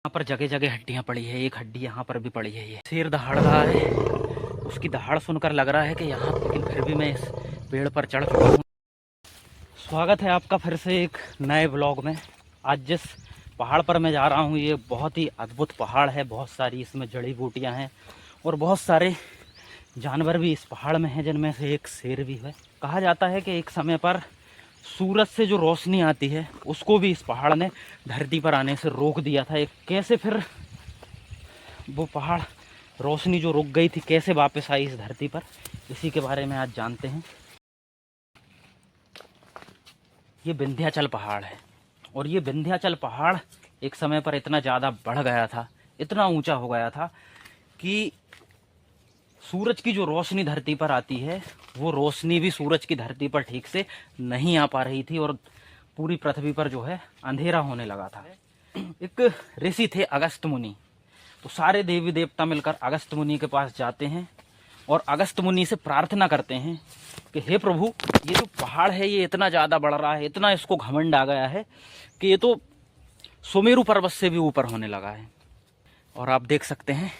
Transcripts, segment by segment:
यहाँ पर जगह जगह हड्डियाँ पड़ी है, एक हड्डी यहाँ पर भी पड़ी है। ये शेर दहाड़ रहा है, उसकी दहाड़ सुनकर लग रहा है कि यहाँ, लेकिन फिर भी मैं इस पेड़ पर चढ़ चुका हूँ। स्वागत है आपका फिर से एक नए ब्लॉग में। आज जिस पहाड़ पर मैं जा रहा हूँ ये बहुत ही अद्भुत पहाड़ है। बहुत सारी इसमें जड़ी बूटियाँ हैं और बहुत सारे जानवर भी इस पहाड़ में हैं, जिनमें से एक शेर भी है। कहा जाता है कि एक समय पर सूरज से जो रोशनी आती है उसको भी इस पहाड़ ने धरती पर आने से रोक दिया था। एक कैसे फिर वो पहाड़ रोशनी जो रुक गई थी कैसे वापस आई इस धरती पर, इसी के बारे में आज जानते हैं। ये विंध्याचल पहाड़ है और ये विंध्याचल पहाड़ एक समय पर इतना ज़्यादा बढ़ गया था, इतना ऊंचा हो गया था कि सूरज की जो रोशनी धरती पर आती है वो रोशनी भी सूरज की धरती पर ठीक से नहीं आ पा रही थी और पूरी पृथ्वी पर जो है अंधेरा होने लगा था। एक ऋषि थे अगस्त मुनि, तो सारे देवी देवता मिलकर अगस्त मुनि के पास जाते हैं और अगस्त मुनि से प्रार्थना करते हैं कि हे प्रभु, ये जो पहाड़ है ये इतना ज़्यादा बढ़ रहा है, इतना इसको घमंड आ गया है कि ये तो सुमेरु पर्वत से भी ऊपर होने लगा है। और आप देख सकते हैं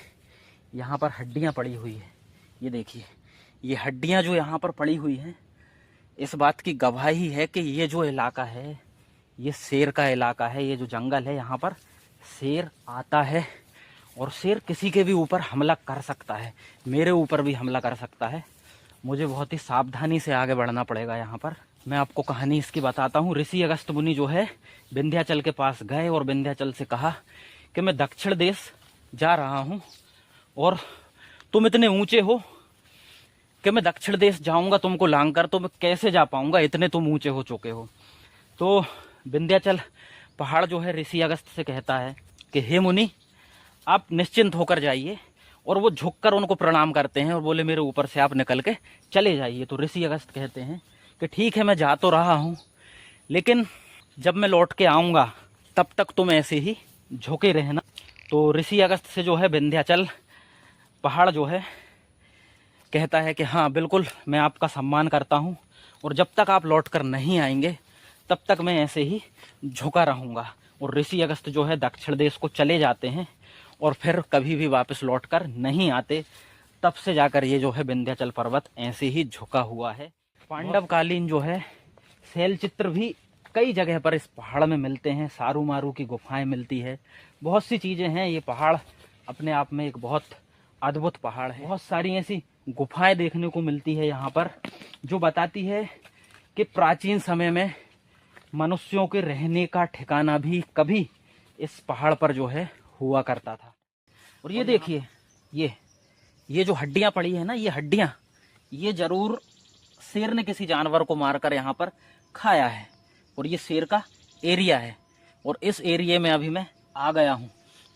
यहाँ पर हड्डियाँ पड़ी हुई है। ये देखिए, ये हड्डियाँ जो यहाँ पर पड़ी हुई हैं इस बात की गवाही है कि ये जो इलाका है ये शेर का इलाका है। ये जो जंगल है यहाँ पर शेर आता है और शेर किसी के भी ऊपर हमला कर सकता है, मेरे ऊपर भी हमला कर सकता है। मुझे बहुत ही सावधानी से आगे बढ़ना पड़ेगा। यहाँ पर मैं आपको कहानी इसकी बताता हूँ। ऋषि अगस्त मुनि जो है विंध्याचल के पास गए और विंध्याचल से कहा कि मैं दक्षिण देश जा रहा हूँ और तुम इतने ऊंचे हो कि मैं दक्षिण देश जाऊंगा तुमको लांग कर, तो मैं कैसे जा पाऊंगा, इतने तुम ऊंचे हो चुके हो। तो विंध्याचल पहाड़ जो है ऋषि अगस्त से कहता है कि हे मुनि, आप निश्चिंत होकर जाइए। और वो झुककर उनको प्रणाम करते हैं और बोले मेरे ऊपर से आप निकल के चले जाइए। तो ऋषि अगस्त कहते हैं कि ठीक है, मैं जा तो रहा हूँ, लेकिन जब मैं लौट के आऊँगा तब तक तुम ऐसे ही झुके रहना। तो ऋषि अगस्त से जो है विंध्याचल पहाड़ जो है कहता है कि हाँ बिल्कुल, मैं आपका सम्मान करता हूँ और जब तक आप लौट कर नहीं आएंगे तब तक मैं ऐसे ही झुका रहूँगा। और ऋषि अगस्त जो है दक्षिण देश को चले जाते हैं और फिर कभी भी वापस लौट कर नहीं आते। तब से जाकर ये जो है विंध्याचल पर्वत ऐसे ही झुका हुआ है। पांडवकालीन जो है शैल चित्र भी कई जगह पर इस पहाड़ में मिलते हैं। सारू मारू की गुफाएं मिलती है, बहुत सी चीज़ें हैं। ये पहाड़ अपने आप में एक बहुत अद्भुत पहाड़ है। बहुत सारी ऐसी गुफाएं देखने को मिलती है यहाँ पर जो बताती है कि प्राचीन समय में मनुष्यों के रहने का ठिकाना भी कभी इस पहाड़ पर जो है हुआ करता था। और ये देखिए, ये जो हड्डियां पड़ी है ना, ये हड्डियां ये जरूर शेर ने किसी जानवर को मारकर यहाँ पर खाया है और ये शेर का एरिया है और इस एरिया में अभी मैं आ गया हूँ।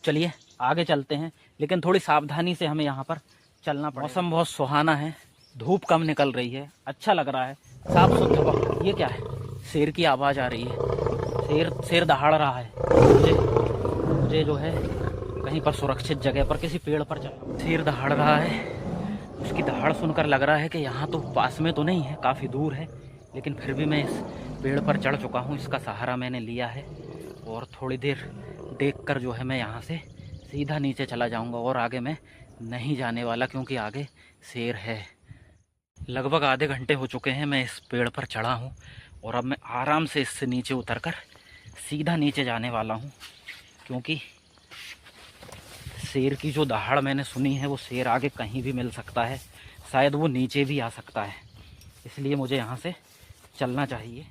चलिए आगे चलते हैं, लेकिन थोड़ी सावधानी से हमें यहाँ पर चलना पड़ेगा। मौसम बहुत सुहाना है, धूप कम निकल रही है, अच्छा लग रहा है, साफ सुथरा हवा। ये क्या है? शेर की आवाज़ आ रही है। शेर दहाड़ रहा है। मुझे जो है कहीं पर सुरक्षित जगह पर किसी पेड़ पर चलना। शेर दहाड़ रहा है, उसकी दहाड़ सुनकर लग रहा है कि यहाँ तो पास में तो नहीं है, काफ़ी दूर है, लेकिन फिर भी मैं इस पेड़ पर चढ़ चुका हूँ। इसका सहारा मैंने लिया है और थोड़ी देर देखकर जो है मैं यहाँ से सीधा नीचे चला जाऊँगा और आगे मैं नहीं जाने वाला, क्योंकि आगे शेर है। लगभग आधे घंटे हो चुके हैं मैं इस पेड़ पर चढ़ा हूँ और अब मैं आराम से इससे नीचे उतरकर सीधा नीचे जाने वाला हूँ, क्योंकि शेर की जो दहाड़ मैंने सुनी है वो शेर आगे कहीं भी मिल सकता है, शायद वो नीचे भी आ सकता है, इसलिए मुझे यहाँ से चलना चाहिए।